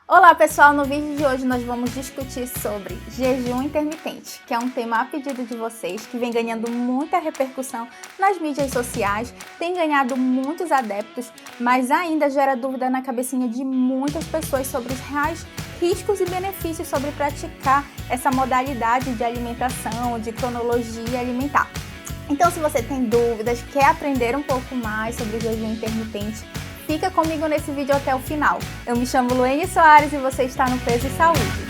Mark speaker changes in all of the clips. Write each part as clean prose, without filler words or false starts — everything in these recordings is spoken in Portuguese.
Speaker 1: Olá pessoal, no vídeo de hoje nós vamos discutir sobre jejum intermitente, que é um tema a pedido de vocês, que vem ganhando muita repercussão nas mídias sociais, tem ganhado muitos adeptos, mas ainda gera dúvida na cabecinha de muitas pessoas sobre os reais riscos e benefícios sobre praticar essa modalidade de alimentação, de cronologia alimentar. Então, se você tem dúvidas, quer aprender um pouco mais sobre o jejum intermitente, fica comigo nesse vídeo até o final. Eu me chamo Luene Soares e você está no Peso e Saúde.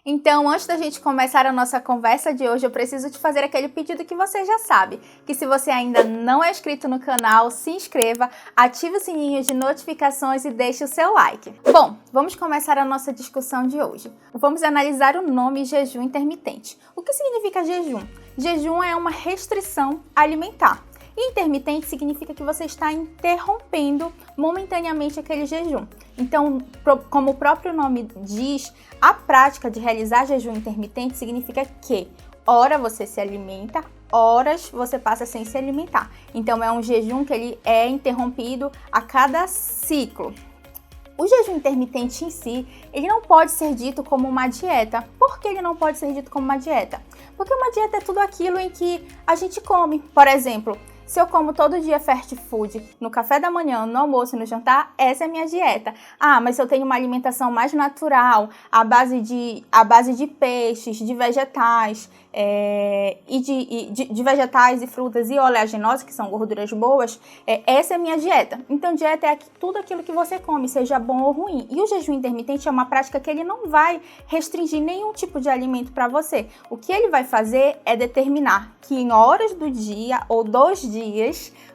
Speaker 1: Então, antes da gente começar a nossa conversa de hoje, eu preciso te fazer aquele pedido que você já sabe, que se você ainda não é inscrito no canal, se inscreva, ative o sininho de notificações e deixe o seu like. Bom, vamos começar a nossa discussão de hoje. Vamos analisar o nome jejum intermitente. O que significa jejum? Jejum é uma restrição alimentar. E intermitente significa que você está interrompendo momentaneamente aquele jejum. Então, como o próprio nome diz, a prática de realizar jejum intermitente significa que ora você se alimenta, horas você passa sem se alimentar. Então, é um jejum que ele é interrompido a cada ciclo. O jejum intermitente em si, ele não pode ser dito como uma dieta. Por que ele não pode ser dito como uma dieta? Porque uma dieta é tudo aquilo em que a gente come. Por exemplo, se eu como todo dia fast food, no café da manhã, no almoço e no jantar, essa é a minha dieta. Ah, mas se eu tenho uma alimentação mais natural, à base de peixes, de vegetais, de vegetais e frutas e oleaginosas, que são gorduras boas, essa é a minha dieta. Então, dieta é tudo aquilo que você come, seja bom ou ruim. E o jejum intermitente é uma prática que ele não vai restringir nenhum tipo de alimento para você. O que ele vai fazer é determinar que em horas do dia ou 2 dias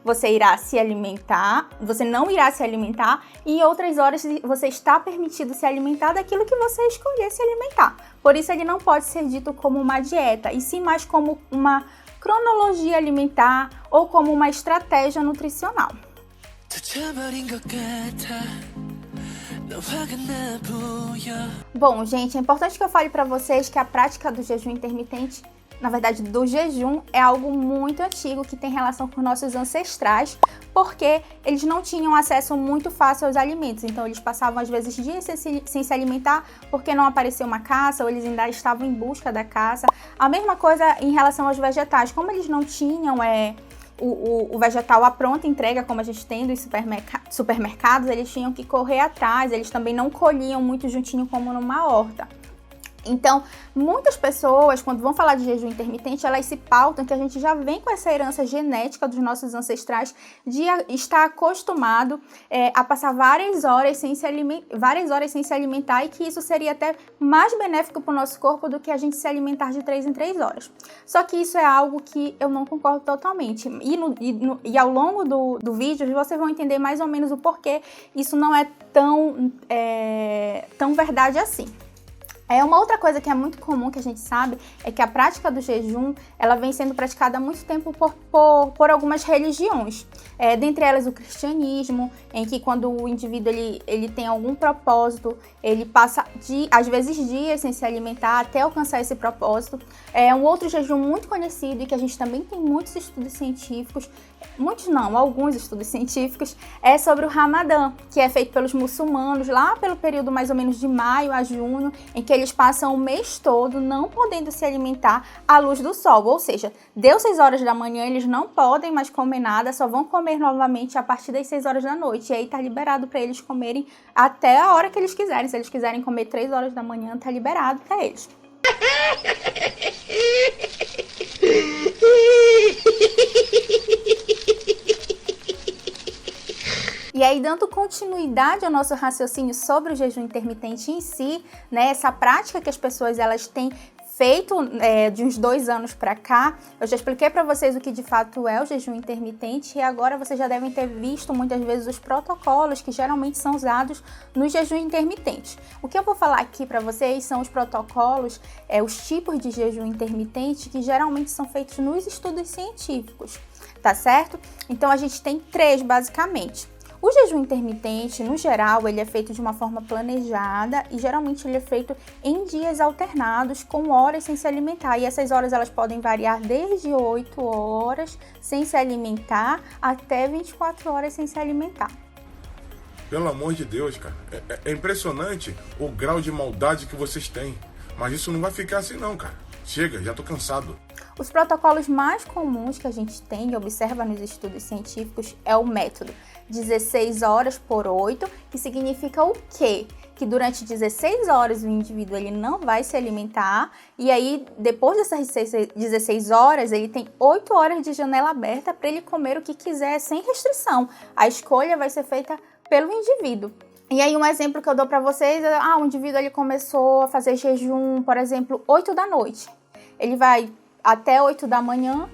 Speaker 1: você irá se alimentar, você não irá se alimentar, e em outras horas você está permitido se alimentar daquilo que você escolher se alimentar. Por isso ele não pode ser dito como uma dieta, e sim mais como uma cronologia alimentar ou como uma estratégia nutricional. Bom, gente, é importante que eu fale para vocês que a prática do jejum intermitente, na verdade, do jejum, é algo muito antigo que tem relação com nossos ancestrais, porque eles não tinham acesso muito fácil aos alimentos. Então, eles passavam, às vezes, dias sem se alimentar porque não apareceu uma caça ou eles ainda estavam em busca da caça. A mesma coisa em relação aos vegetais. Como eles não tinham o vegetal à pronta entrega, como a gente tem dos supermercados, eles tinham que correr atrás. Eles também não colhiam muito juntinho como numa horta. Então, muitas pessoas, quando vão falar de jejum intermitente, elas se pautam que a gente já vem com essa herança genética dos nossos ancestrais de estar acostumado a passar várias horas sem se alimentar, e que isso seria até mais benéfico para o nosso corpo do que a gente se alimentar de 3 em 3 horas. Só que isso é algo que eu não concordo totalmente. E ao longo do vídeo, vocês vão entender mais ou menos o porquê isso não é tão verdade assim. Uma outra coisa que é muito comum, que a gente sabe, é que a prática do jejum, ela vem sendo praticada há muito tempo por algumas religiões. Dentre elas o cristianismo, em que quando o indivíduo ele tem algum propósito, ele passa, às vezes, dias sem se alimentar até alcançar esse propósito. Um outro jejum muito conhecido e que a gente também tem muitos estudos científicos, alguns estudos científicos, é sobre o Ramadã, que é feito pelos muçulmanos lá pelo período mais ou menos de maio a junho, em que eles passam o mês todo não podendo se alimentar à luz do sol, ou seja, deu 6 horas da manhã, eles não podem mais comer nada, só vão comer novamente a partir das 6 horas da noite, e aí tá liberado para eles comerem até a hora que eles quiserem. Se eles quiserem comer 3 horas da manhã, tá liberado para eles. E aí, dando continuidade ao nosso raciocínio sobre o jejum intermitente em si, né, essa prática que as pessoas elas têm feito de uns 2 anos para cá, eu já expliquei para vocês o que de fato é o jejum intermitente, e agora vocês já devem ter visto muitas vezes os protocolos que geralmente são usados no jejum intermitente. O que eu vou falar aqui para vocês são os protocolos, os tipos de jejum intermitente que geralmente são feitos nos estudos científicos, tá certo? Então a gente tem 3 basicamente. O jejum intermitente, no geral, ele é feito de uma forma planejada e geralmente ele é feito em dias alternados com horas sem se alimentar. E essas horas elas podem variar desde 8 horas sem se alimentar até 24 horas sem se alimentar.
Speaker 2: Pelo amor de Deus, cara. É impressionante o grau de maldade que vocês têm. Mas isso não vai ficar assim não, cara. Chega, já tô cansado.
Speaker 1: Os protocolos mais comuns que a gente tem e observa nos estudos científicos é o método 16 horas por 8, que significa o quê? Que durante 16 horas o indivíduo ele não vai se alimentar e aí depois dessas 16 horas ele tem 8 horas de janela aberta para ele comer o que quiser sem restrição. A escolha vai ser feita pelo indivíduo. E aí um exemplo que eu dou para vocês é, o indivíduo ele começou a fazer jejum, por exemplo, 8 da noite. Ele vai até 8 da manhã,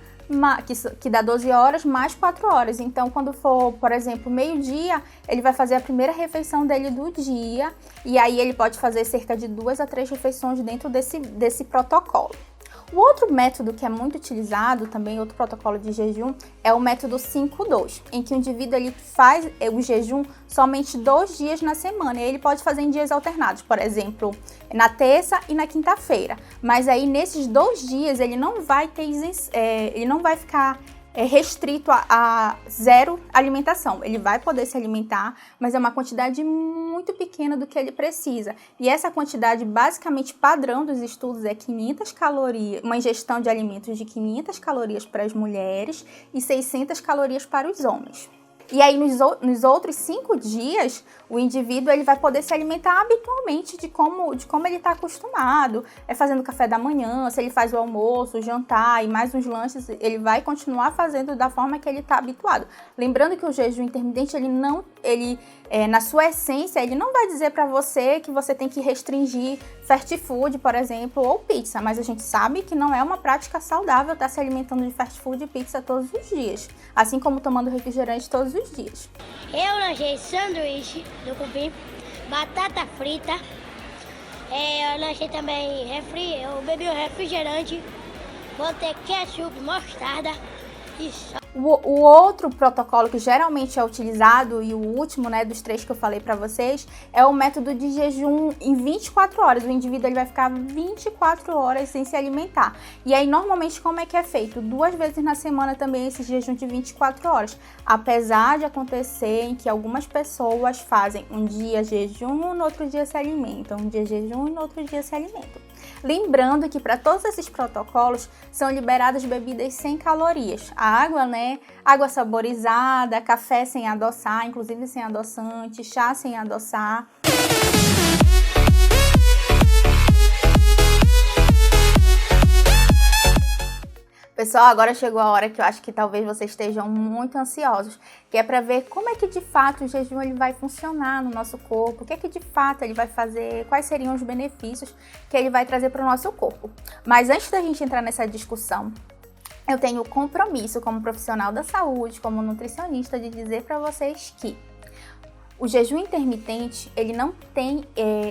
Speaker 1: que dá 12 horas, mais 4 horas. Então, quando for, por exemplo, meio-dia, ele vai fazer a primeira refeição dele do dia. E aí ele pode fazer cerca de 2 a 3 refeições dentro desse protocolo. O outro método que é muito utilizado, também outro protocolo de jejum, é o método 5-2, em que o indivíduo ele faz o jejum somente 2 dias na semana. E ele pode fazer em dias alternados, por exemplo, na terça e na quinta-feira. Mas aí nesses 2 dias ele não vai ter, ele não vai ficar restrito a zero alimentação. Ele vai poder se alimentar, mas é uma quantidade muito pequena do que ele precisa. E essa quantidade basicamente padrão dos estudos é 500 calorias, uma ingestão de alimentos de 500 calorias para as mulheres e 600 calorias para os homens. E aí, nos outros 5 dias, o indivíduo ele vai poder se alimentar habitualmente de como ele está acostumado. Fazendo café da manhã, se ele faz o almoço, o jantar e mais uns lanches, ele vai continuar fazendo da forma que ele está habituado. Lembrando que o jejum intermitente, na sua essência, ele não vai dizer para você que você tem que restringir fast food, por exemplo, ou pizza. Mas a gente sabe que não é uma prática saudável estar se alimentando de fast food e pizza todos os dias. Assim como tomando refrigerante todos os dias.
Speaker 3: Eu lanchei sanduíche do cupim, batata frita, eu lanchei também eu bebi um refrigerante, botei ketchup, mostarda e só.
Speaker 1: O outro protocolo que geralmente é utilizado, e o último, dos 3 que eu falei para vocês, é o método de jejum em 24 horas. O indivíduo ele vai ficar 24 horas sem se alimentar. E aí, normalmente, como é que é feito? 2 vezes na semana também esse jejum de 24 horas. Apesar de acontecer em que algumas pessoas fazem um dia jejum, no outro dia se alimentam. Um dia jejum e no outro dia se alimentam. Lembrando que para todos esses protocolos são liberadas bebidas sem calorias. A água, água saborizada, café sem adoçar, inclusive sem adoçante, chá sem adoçar. Pessoal, agora chegou a hora que eu acho que talvez vocês estejam muito ansiosos, que é para ver como é que de fato o jejum ele vai funcionar no nosso corpo, o que é que de fato ele vai fazer, quais seriam os benefícios que ele vai trazer para o nosso corpo. Mas antes da gente entrar nessa discussão, eu tenho o compromisso como profissional da saúde, como nutricionista, de dizer para vocês que o jejum intermitente, ele não tem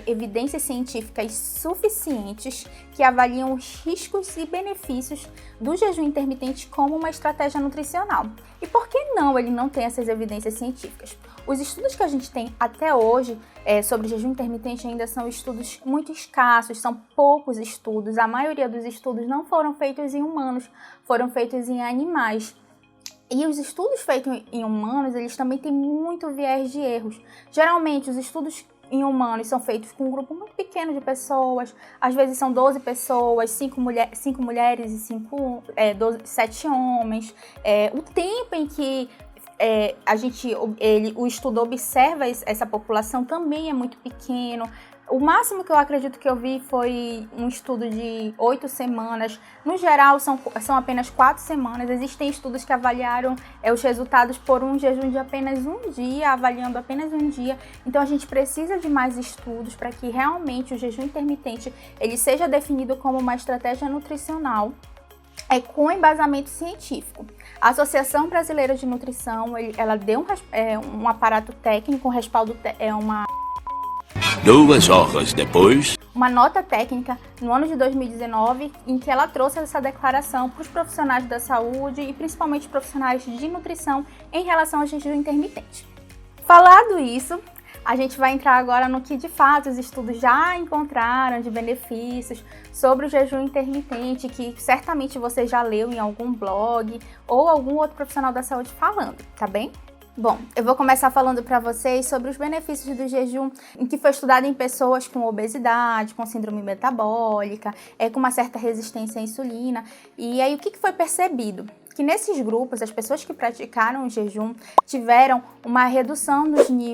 Speaker 1: evidências científicas suficientes que avaliam os riscos e benefícios do jejum intermitente como uma estratégia nutricional. E por que não ele não tem essas evidências científicas? Os estudos que a gente tem até hoje sobre jejum intermitente ainda são estudos muito escassos, são poucos estudos. A maioria dos estudos não foram feitos em humanos, foram feitos em animais. E os estudos feitos em humanos, eles também têm muito viés de erros. Geralmente, os estudos em humanos são feitos com um grupo muito pequeno de pessoas, às vezes são 12 pessoas, 5 mulheres e 7 homens. O tempo em que o estudo observa essa população também é muito pequeno. O máximo que eu acredito que eu vi foi um estudo de 8 semanas. No geral, são apenas 4 semanas. Existem estudos que avaliaram os resultados por um jejum de apenas um dia, avaliando apenas um dia. Então, a gente precisa de mais estudos para que realmente o jejum intermitente ele seja definido como uma estratégia nutricional com embasamento científico. A Associação Brasileira de Nutrição, ela deu um aparato técnico, um respaldo,
Speaker 4: 2 horas depois,
Speaker 1: uma nota técnica no ano de 2019 em que ela trouxe essa declaração para os profissionais da saúde e principalmente profissionais de nutrição em relação ao jejum intermitente. Falado isso, a gente vai entrar agora no que de fato os estudos já encontraram de benefícios sobre o jejum intermitente, que certamente você já leu em algum blog ou algum outro profissional da saúde falando, tá bem? Bom, eu vou começar falando para vocês sobre os benefícios do jejum, em que foi estudado em pessoas com obesidade, com síndrome metabólica, com uma certa resistência à insulina. E aí o que foi percebido? Que nesses grupos, as pessoas que praticaram o jejum tiveram uma redução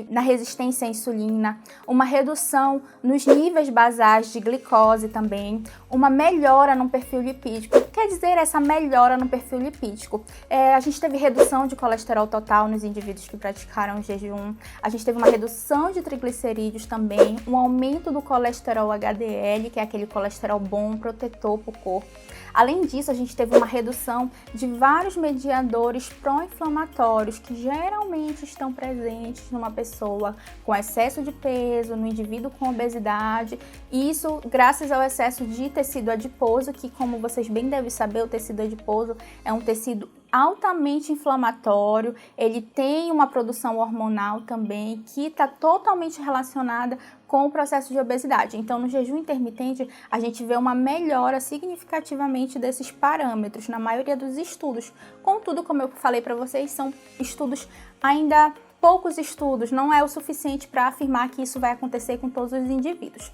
Speaker 1: na resistência à insulina, uma redução nos níveis basais de glicose também, uma melhora no perfil lipídico. O que quer dizer essa melhora no perfil lipídico? A gente teve redução de colesterol total nos indivíduos que praticaram o jejum, a gente teve uma redução de triglicerídeos também, um aumento do colesterol HDL, que é aquele colesterol bom, protetor para o corpo. Além disso, a gente teve uma redução de vários mediadores pró-inflamatórios que geralmente estão presentes numa pessoa com excesso de peso, no indivíduo com obesidade. E isso graças ao excesso de tecido adiposo, que, como vocês bem devem saber, o tecido adiposo é um tecido altamente inflamatório, ele tem uma produção hormonal também que está totalmente relacionada com o processo de obesidade. Então, no jejum intermitente, a gente vê uma melhora significativamente desses parâmetros na maioria dos estudos. Contudo, como eu falei para vocês, são estudos ainda poucos estudos, não é o suficiente para afirmar que isso vai acontecer com todos os indivíduos.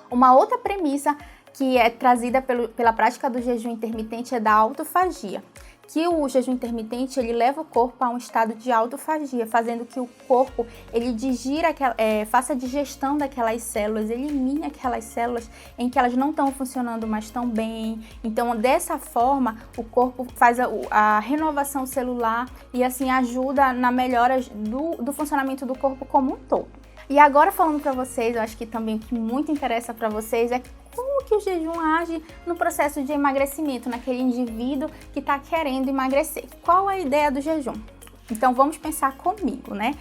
Speaker 1: Uma outra premissa que é trazida pela prática do jejum intermitente é da autofagia, que o jejum intermitente ele leva o corpo a um estado de autofagia, fazendo que o corpo ele digira, faça a digestão daquelas células, elimine aquelas células em que elas não estão funcionando mais tão bem. Então, dessa forma, o corpo faz a renovação celular e assim ajuda na melhora do funcionamento do corpo como um todo. E agora falando para vocês, eu acho que também o que muito interessa para vocês é como que o jejum age no processo de emagrecimento, naquele indivíduo que está querendo emagrecer. Qual a ideia do jejum? Então vamos pensar comigo, né?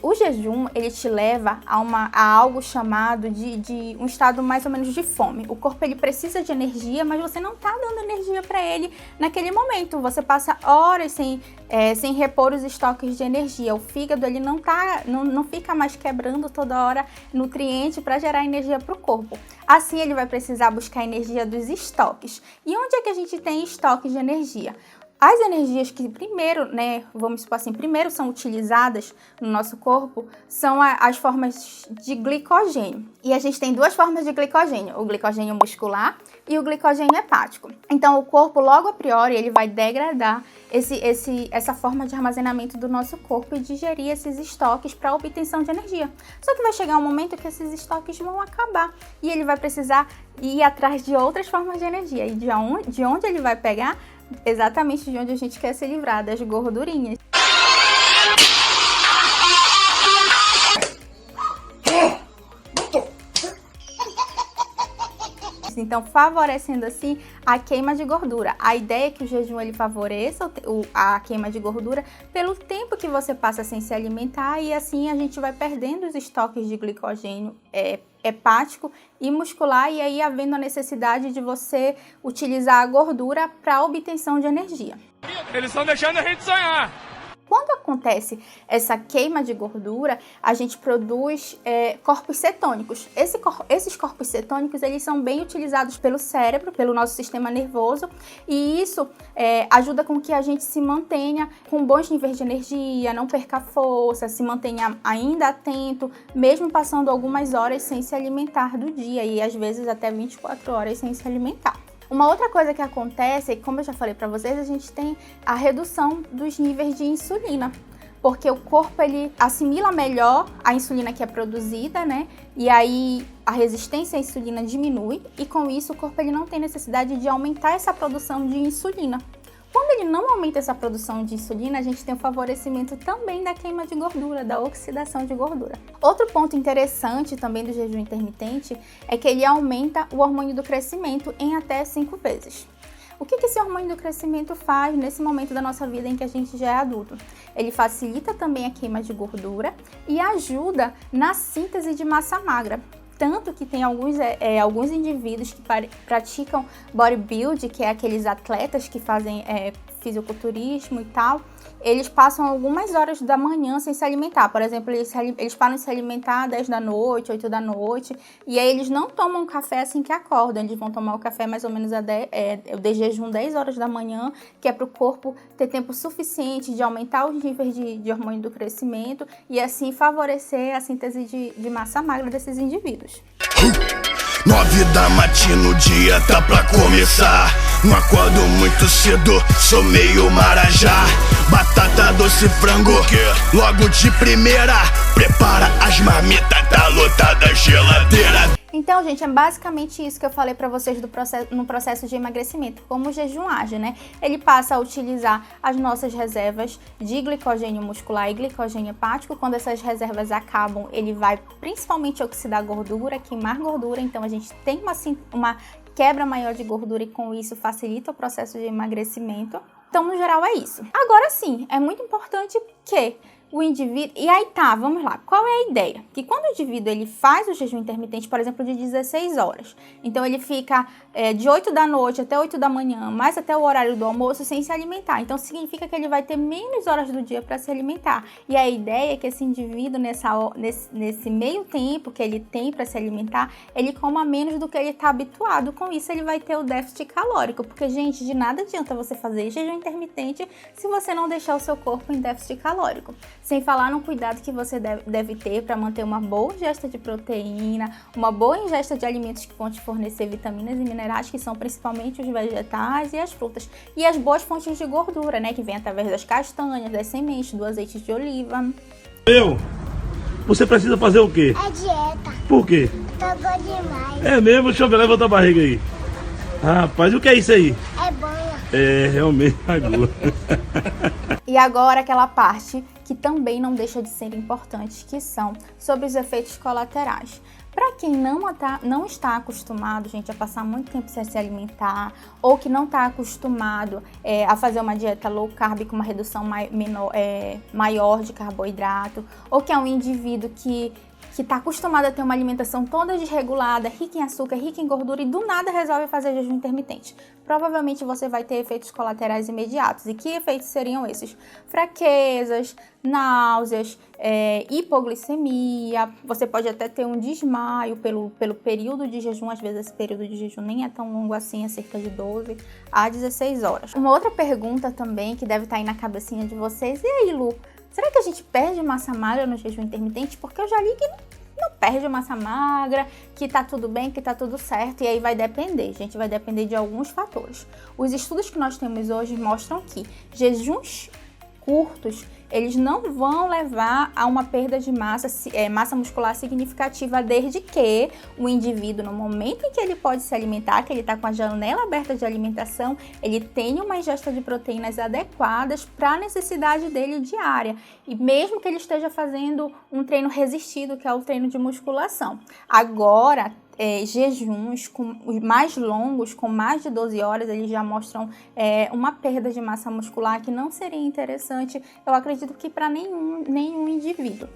Speaker 1: O jejum, ele te leva a algo chamado de um estado mais ou menos de fome. O corpo, ele precisa de energia, mas você não está dando energia para ele naquele momento. Você passa horas sem repor os estoques de energia. O fígado, ele não fica mais quebrando toda hora nutriente para gerar energia para o corpo. Assim, ele vai precisar buscar energia dos estoques. E onde é que a gente tem estoques de energia? As energias que primeiro, vamos supor assim, primeiro são utilizadas no nosso corpo são as formas de glicogênio. E a gente tem duas formas de glicogênio, o glicogênio muscular e o glicogênio hepático. Então, o corpo, logo a priori, ele vai degradar essa forma de armazenamento do nosso corpo e digerir esses estoques para obtenção de energia. Só que vai chegar um momento que esses estoques vão acabar e ele vai precisar ir atrás de outras formas de energia. E de onde ele vai pegar? Exatamente de onde a gente quer se livrar, das gordurinhas. Então, favorecendo assim a queima de gordura. A ideia é que o jejum ele favoreça a queima de gordura pelo tempo que você passa sem se alimentar e assim a gente vai perdendo os estoques de glicogênio hepático e muscular e aí havendo a necessidade de você utilizar a gordura para obtenção de energia.
Speaker 4: Eles estão deixando a gente sonhar.
Speaker 1: Quando acontece essa queima de gordura, a gente produz corpos cetônicos. Esses corpos cetônicos, eles são bem utilizados pelo cérebro, pelo nosso sistema nervoso, e isso ajuda com que a gente se mantenha com bons níveis de energia, não perca força, se mantenha ainda atento, mesmo passando algumas horas sem se alimentar do dia, e às vezes até 24 horas sem se alimentar. Uma outra coisa que acontece, como eu já falei para vocês, a gente tem a redução dos níveis de insulina, porque o corpo ele assimila melhor a insulina que é produzida, né? E aí a resistência à insulina diminui e com isso o corpo ele não tem necessidade de aumentar essa produção de insulina. Quando ele não aumenta essa produção de insulina, a gente tem o favorecimento também da queima de gordura, da oxidação de gordura. Outro ponto interessante também do jejum intermitente é que ele aumenta o hormônio do crescimento em até 5 vezes. O que esse hormônio do crescimento faz nesse momento da nossa vida em que a gente já é adulto? Ele facilita também a queima de gordura e ajuda na síntese de massa magra. Tanto que tem alguns indivíduos que praticam bodybuilding, que é aqueles atletas que fazem fisiculturismo e tal, eles passam algumas horas da manhã sem se alimentar. Por exemplo, eles param de se alimentar 10 da noite, 8 da noite, e aí eles não tomam café assim que acordam, eles vão tomar o café mais ou menos de jejum 10 horas da manhã, que é para o corpo ter tempo suficiente de aumentar os níveis de hormônio do crescimento e assim favorecer a síntese de massa magra desses indivíduos.
Speaker 5: 9 da matina, o dia tá pra começar. Não acordo muito cedo, sou meio marajá. Batata, doce, frango, logo de primeira. Prepara as marmitas, tá lotada a geladeira.
Speaker 1: Então, gente, é basicamente isso que eu falei pra vocês no processo de emagrecimento, como o jejum age, né? Ele passa a utilizar as nossas reservas de glicogênio muscular e glicogênio hepático. Quando essas reservas acabam, ele vai principalmente oxidar gordura, queimar gordura, então a gente tem uma quebra maior de gordura e com isso facilita o processo de emagrecimento. Então, no geral, é isso. Agora sim, é muito importante que o indivíduo... E aí tá, vamos lá. Qual é a ideia? Que quando o indivíduo ele faz o jejum intermitente, por exemplo, de 16 horas, então ele fica de 8 da noite até 8 da manhã, mais até o horário do almoço, sem se alimentar. Então significa que ele vai ter menos horas do dia para se alimentar. E a ideia é que esse indivíduo, nesse meio tempo que ele tem para se alimentar, ele coma menos do que ele está habituado. Com isso, ele vai ter o déficit calórico. Porque, gente, de nada adianta você fazer jejum intermitente se você não deixar o seu corpo em déficit calórico. Sem falar no cuidado que você deve ter para manter uma boa ingesta de proteína, uma boa ingesta de alimentos que vão te fornecer vitaminas e minerais, que são principalmente os vegetais e as frutas. E as boas fontes de gordura, né, que vem através das castanhas, das sementes, do azeite de oliva.
Speaker 6: Você precisa fazer o quê?
Speaker 3: É dieta.
Speaker 6: Por quê?
Speaker 3: Tô gordo demais.
Speaker 6: É mesmo? Deixa eu ver, levanta a barriga aí. Rapaz, o que é isso aí?
Speaker 3: É banha.
Speaker 6: É, realmente agora.
Speaker 1: E agora aquela parte que também não deixa de ser importante, que são sobre os efeitos colaterais. Para quem não está acostumado, gente, a passar muito tempo sem se alimentar, ou que não está acostumado a fazer uma dieta low carb com uma redução maior de carboidrato, ou que é um indivíduo que está acostumado a ter uma alimentação toda desregulada, rica em açúcar, rica em gordura e do nada resolve fazer jejum intermitente. Provavelmente você vai ter efeitos colaterais imediatos. E que efeitos seriam esses? Fraquezas, náuseas, hipoglicemia, você pode até ter um desmaio pelo período de jejum. Às vezes esse período de jejum nem é tão longo assim, é cerca de 12 a 16 horas. Uma outra pergunta também que deve estar aí na cabecinha de vocês: e aí, Lu, será que a gente perde massa magra no jejum intermitente? Porque eu já li que não perde massa magra, que tá tudo bem, que tá tudo certo. E aí vai depender, gente, vai depender de alguns fatores. Os estudos que nós temos hoje mostram que jejuns curtos, eles não vão levar a uma perda de massa muscular significativa, desde que o indivíduo, no momento em que ele pode se alimentar, que ele está com a janela aberta de alimentação, ele tenha uma ingesta de proteínas adequadas para a necessidade dele diária. E mesmo que ele esteja fazendo um treino resistido, que é o treino de musculação. Agora, jejuns mais longos, com mais de 12 horas, eles já mostram uma perda de massa muscular que não seria interessante, eu acredito que para nenhum indivíduo.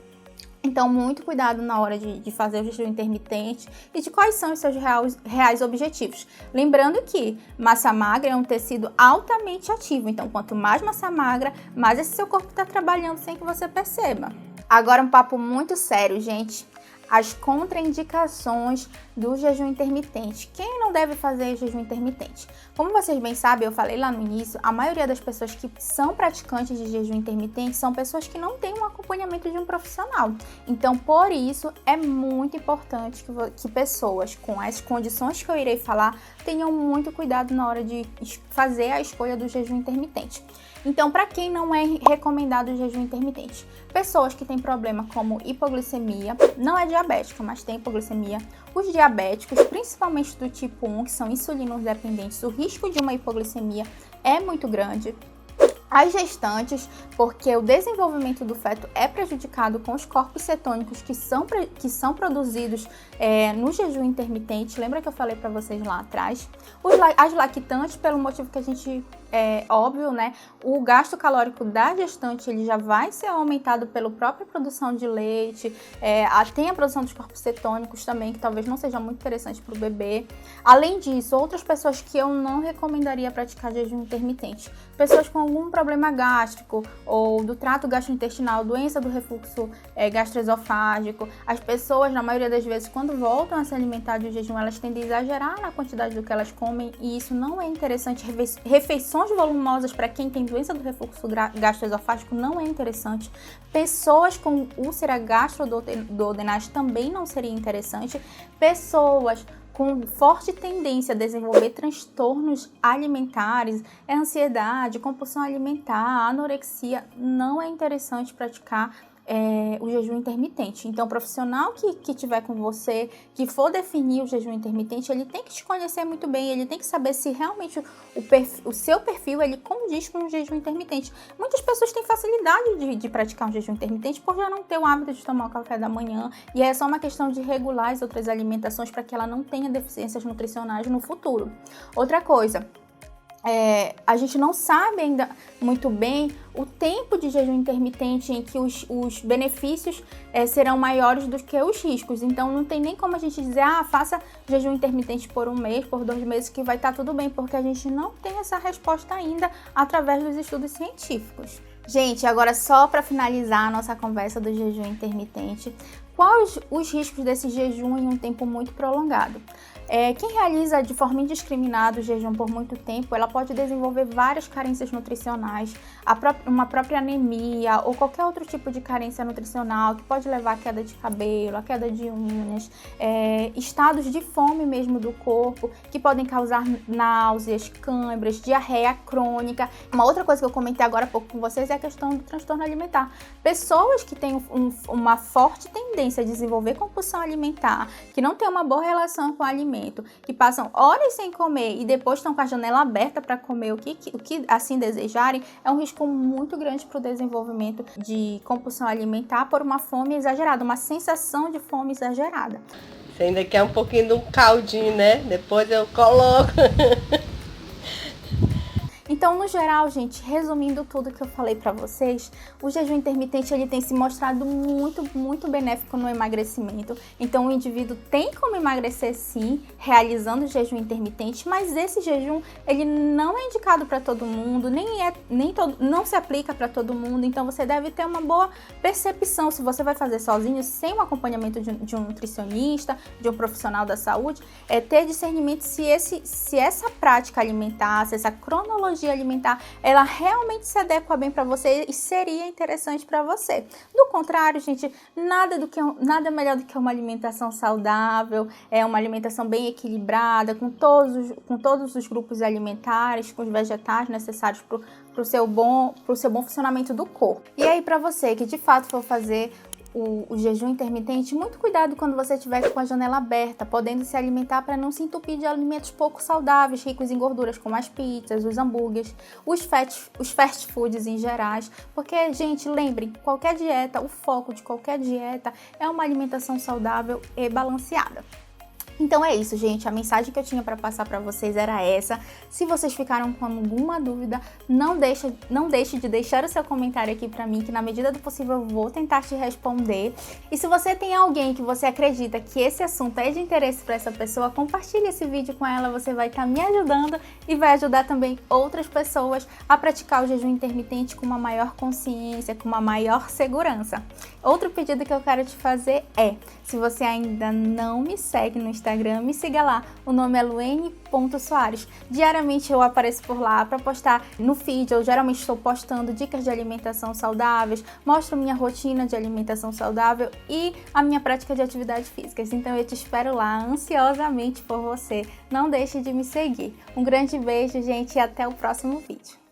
Speaker 1: Então, muito cuidado na hora de fazer o jejum intermitente e de quais são os seus reais objetivos. Lembrando que massa magra é um tecido altamente ativo, então quanto mais massa magra, mais esse seu corpo está trabalhando sem que você perceba. Agora um papo muito sério, gente. As contraindicações do jejum intermitente. Quem não deve fazer jejum intermitente? Como vocês bem sabem, eu falei lá no início, a maioria das pessoas que são praticantes de jejum intermitente são pessoas que não têm um acompanhamento de um profissional. Então, por isso, é muito importante que pessoas com as condições que eu irei falar tenham muito cuidado na hora de fazer a escolha do jejum intermitente. Então, para quem não é recomendado o jejum intermitente? Pessoas que têm problema como hipoglicemia, não é diabética, mas tem hipoglicemia. Os diabéticos, principalmente do tipo 1, que são insulino-dependentes, o risco de uma hipoglicemia é muito grande. As gestantes, porque o desenvolvimento do feto é prejudicado com os corpos cetônicos que são produzidos no jejum intermitente. Lembra que eu falei para vocês lá atrás? As lactantes, pelo motivo que a gente óbvio, né? O gasto calórico da gestante ele já vai ser aumentado pela própria produção de leite, tem a produção dos corpos cetônicos também, que talvez não seja muito interessante para o bebê. Além disso, outras pessoas que eu não recomendaria praticar jejum intermitente, pessoas com algum problema gástrico ou do trato gastrointestinal, doença do refluxo gastroesofágico, as pessoas, na maioria das vezes, quando voltam a se alimentar de jejum, elas tendem a exagerar na quantidade do que elas comem e isso não é interessante. Refeições volumosas para quem tem doença do refluxo gastroesofágico não é interessante. Pessoas com úlcera gastroduodenais também não seria interessante. Pessoas com forte tendência a desenvolver transtornos alimentares, ansiedade, compulsão alimentar, anorexia, não é interessante praticar o jejum intermitente. Então, o profissional que tiver com você, que for definir o jejum intermitente, ele tem que te conhecer muito bem, ele tem que saber se realmente o seu perfil ele condiz com o jejum intermitente. Muitas pessoas têm facilidade de praticar um jejum intermitente por já não ter o hábito de tomar o café da manhã, e é só uma questão de regular as outras alimentações para que ela não tenha deficiências nutricionais no futuro. Outra coisa, a gente não sabe ainda muito bem o tempo de jejum intermitente em que os benefícios serão maiores do que os riscos. Então, não tem nem como a gente dizer, faça jejum intermitente por 1 mês, por 2 meses, que vai estar tudo bem, porque a gente não tem essa resposta ainda através dos estudos científicos. Gente, agora só para finalizar a nossa conversa do jejum intermitente, quais os riscos desse jejum em um tempo muito prolongado? Quem realiza de forma indiscriminada o jejum por muito tempo, ela pode desenvolver várias carências nutricionais, uma própria anemia ou qualquer outro tipo de carência nutricional que pode levar à queda de cabelo, à queda de unhas, estados de fome mesmo do corpo, que podem causar náuseas, câimbras, diarreia crônica. Uma outra coisa que eu comentei agora há pouco com vocês é a questão do transtorno alimentar. Pessoas que têm uma forte tendência a desenvolver compulsão alimentar, que não têm uma boa relação com o alimento, que passam horas sem comer e depois estão com a janela aberta para comer o que assim desejarem, é um risco muito grande para o desenvolvimento de compulsão alimentar por uma fome exagerada, uma sensação de fome exagerada.
Speaker 7: Você ainda quer um pouquinho de um caldinho, né? Depois eu coloco.
Speaker 1: Então, no geral, gente, resumindo tudo que eu falei pra vocês, o jejum intermitente ele tem se mostrado muito, muito benéfico no emagrecimento. Então, o indivíduo tem como emagrecer sim, realizando o jejum intermitente, mas esse jejum ele não é indicado para todo mundo, não se aplica para todo mundo. Então, você deve ter uma boa percepção se você vai fazer sozinho, sem o acompanhamento de um nutricionista, de um profissional da saúde, ter discernimento se essa prática alimentar, se essa cronologia alimentar, ela realmente se adequa bem para você e seria interessante para você. Do contrário, gente, nada melhor do que uma alimentação saudável, uma alimentação bem equilibrada, com todos os grupos alimentares, com os vegetais necessários para o seu bom funcionamento do corpo. E aí, para você que de fato for fazer o jejum intermitente, muito cuidado quando você estiver com a janela aberta, podendo se alimentar para não se entupir de alimentos pouco saudáveis, ricos em gorduras, como as pizzas, os hambúrgueres, os fast foods em geral, porque, gente, lembrem, qualquer dieta, o foco de qualquer dieta é uma alimentação saudável e balanceada. Então é isso, gente, a mensagem que eu tinha para passar para vocês era essa. Se vocês ficaram com alguma dúvida, não deixe de deixar o seu comentário aqui para mim, que na medida do possível eu vou tentar te responder. E se você tem alguém que você acredita que esse assunto é de interesse para essa pessoa, compartilhe esse vídeo com ela, você vai estar me ajudando e vai ajudar também outras pessoas a praticar o jejum intermitente com uma maior consciência, com uma maior segurança. Outro pedido que eu quero te fazer se você ainda não me segue no Instagram, me siga lá. O nome é luene.soares. Diariamente eu apareço por lá para postar no feed. Eu geralmente estou postando dicas de alimentação saudáveis, mostro minha rotina de alimentação saudável e a minha prática de atividades físicas. Então eu te espero lá ansiosamente por você. Não deixe de me seguir. Um grande beijo, gente, e até o próximo vídeo.